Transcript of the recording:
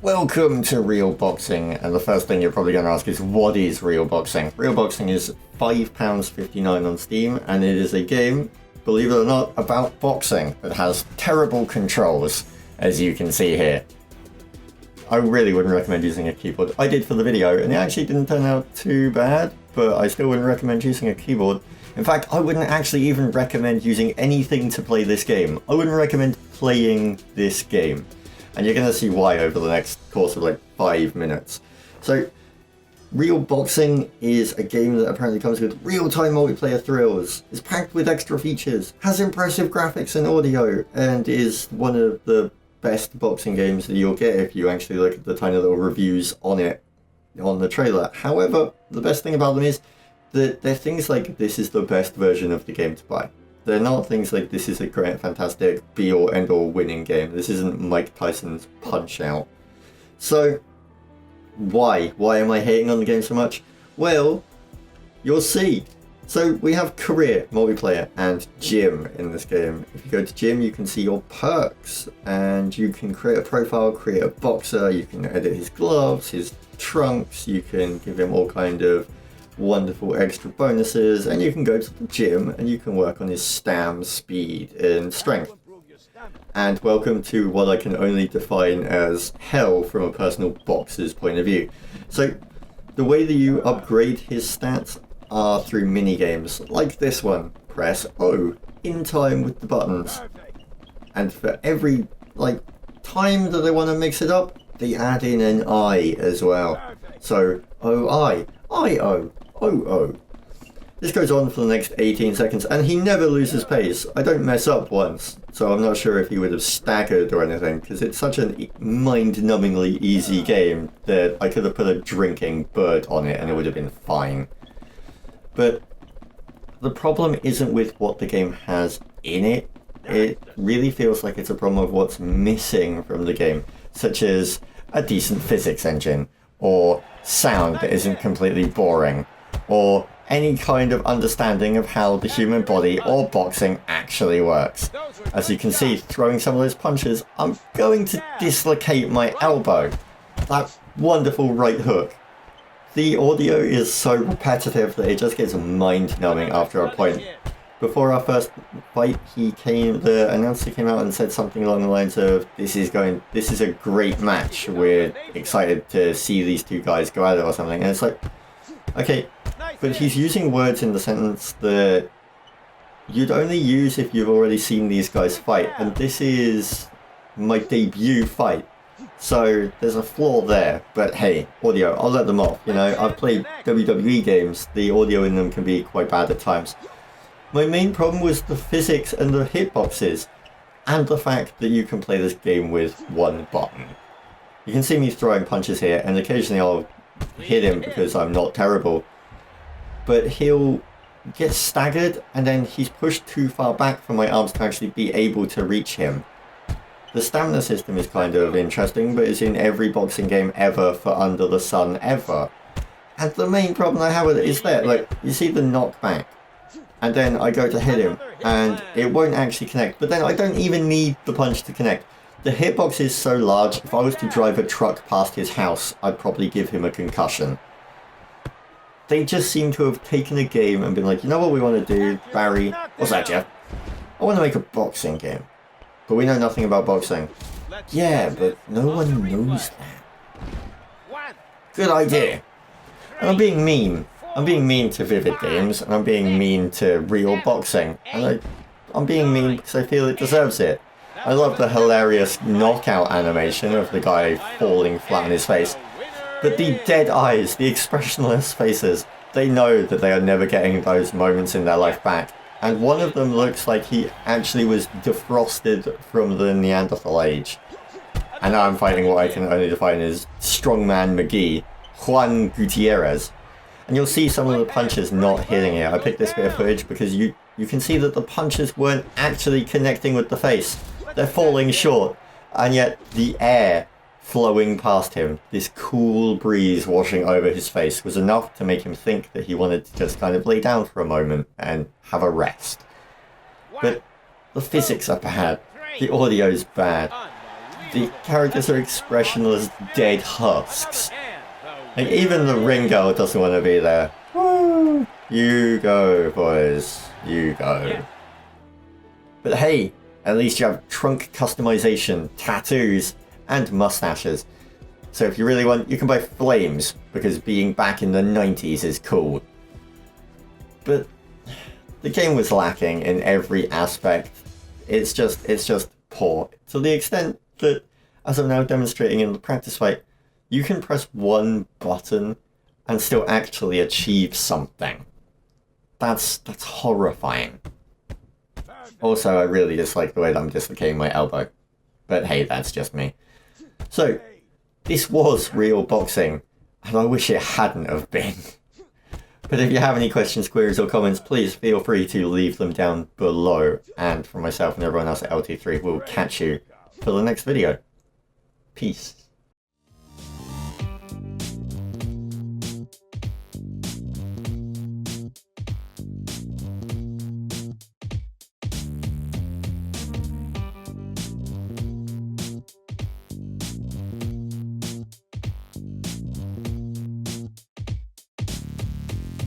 Welcome to Real Boxing, and the first thing you're probably going to ask is, what is Real Boxing? Real Boxing is £5.59 on Steam, and it is a game, believe it or not, about boxing that has terrible controls, as you can see here. I really wouldn't recommend using a keyboard. I did for the video, and it actually didn't turn out too bad, but I still wouldn't recommend using a keyboard. In fact, I wouldn't actually even recommend using anything to play this game. I wouldn't recommend playing this game. And you're going to see why over the next course of like 5 minutes. So, Real Boxing is a game that apparently comes with real-time multiplayer thrills, is packed with extra features, has impressive graphics and audio, and is one of the best boxing games that you'll get if you actually look at the tiny little reviews on it on the trailer. However, the best thing about them is that they're things like, this is the best version of the game to buy. They're not things like, this is a great, fantastic, be-all, end-all winning game. This isn't Mike Tyson's Punch-Out. So, why? Why am I hating on the game so much? Well, you'll see. So, we have career, multiplayer, and gym in this game. If you go to gym, you can see your perks, and you can create a profile, create a boxer, you can edit his gloves, his trunks, you can give him all kind of wonderful extra bonuses, and you can go to the gym and you can work on his stam, speed, and strength. And welcome to what I can only define as hell from a personal boxer's point of view. So, the way that you upgrade his stats are through mini-games, like this one. Press O in time with the buttons. And for every, time that they want to mix it up, they add in an I as well. So, O-I, I-O, O-O. This goes on for the next 18 seconds, and he never loses pace. I don't mess up once, so I'm not sure if he would have staggered or anything, because it's such a mind-numbingly easy game that I could have put a drinking bird on it and it would have been fine. But the problem isn't with what the game has in it. It really feels like it's a problem of what's missing from the game, such as a decent physics engine, or sound that isn't completely boring, or any kind of understanding of how the human body or boxing actually works. As you can see, throwing some of those punches, I'm going to dislocate my elbow. That wonderful right hook. The audio is so repetitive that it just gets mind-numbing after a point. Before our first fight, the announcer came out and said something along the lines of, this is a great match, we're excited to see these two guys go at it or something. And it's like, okay, but he's using words in the sentence that you'd only use if you've already seen these guys fight, and this is my debut fight. So there's a flaw there, but hey, audio, I'll let them off. You know, I've played WWE games, the audio in them can be quite bad at times. My main problem was the physics and the hitboxes, and the fact that you can play this game with one button. You can see me throwing punches here, and occasionally I'll hit him because I'm not terrible, but he'll get staggered, and then he's pushed too far back for my arms to actually be able to reach him. The stamina system is kind of interesting, but it's in every boxing game ever for under the sun ever. And the main problem I have with it is that, like, you see the knockback, and then I go to hit him, and it won't actually connect. But then I don't even need the punch to connect. The hitbox is so large, if I was to drive a truck past his house, I'd probably give him a concussion. They just seem to have taken a game and been like, you know what we want to do, Barry? What's that, Jeff? I want to make a boxing game. But we know nothing about boxing. Yeah, but no one knows that. Good idea. And I'm being mean. I'm being mean to Vivid Games, and I'm being mean to Real Boxing. And I'm being mean because I feel it deserves it. I love the hilarious knockout animation of the guy falling flat on his face. But the dead eyes, the expressionless faces, they know that they are never getting those moments in their life back. And one of them looks like he actually was defrosted from the Neanderthal age. And now I'm fighting what I can only define as Strongman McGee, Juan Gutierrez. And you'll see some of the punches not hitting it. I picked this bit of footage because you can see that the punches weren't actually connecting with the face. They're falling short. And yet the air flowing past him, this cool breeze washing over his face, was enough to make him think that he wanted to just kind of lay down for a moment and have a rest. But the physics are bad. The audio's bad. The characters are expressionless, dead husks. Like, even the ring girl doesn't want to be there. Woo! You go, boys. You go. But hey, at least you have trunk customization, tattoos, and mustaches. So if you really want, you can buy flames, because being back in the 90s is cool. But the game was lacking in every aspect. It's just poor. To the extent that, as I'm now demonstrating in the practice fight, you can press one button and still actually achieve something. That's horrifying. Also, I really dislike the way that I'm dislocating my elbow. But hey, that's just me. So, this was real boxing, and I wish it hadn't have been. But if you have any questions, queries, or comments, please feel free to leave them down below. And for myself and everyone else at LT3, we'll catch you for the next video. Peace.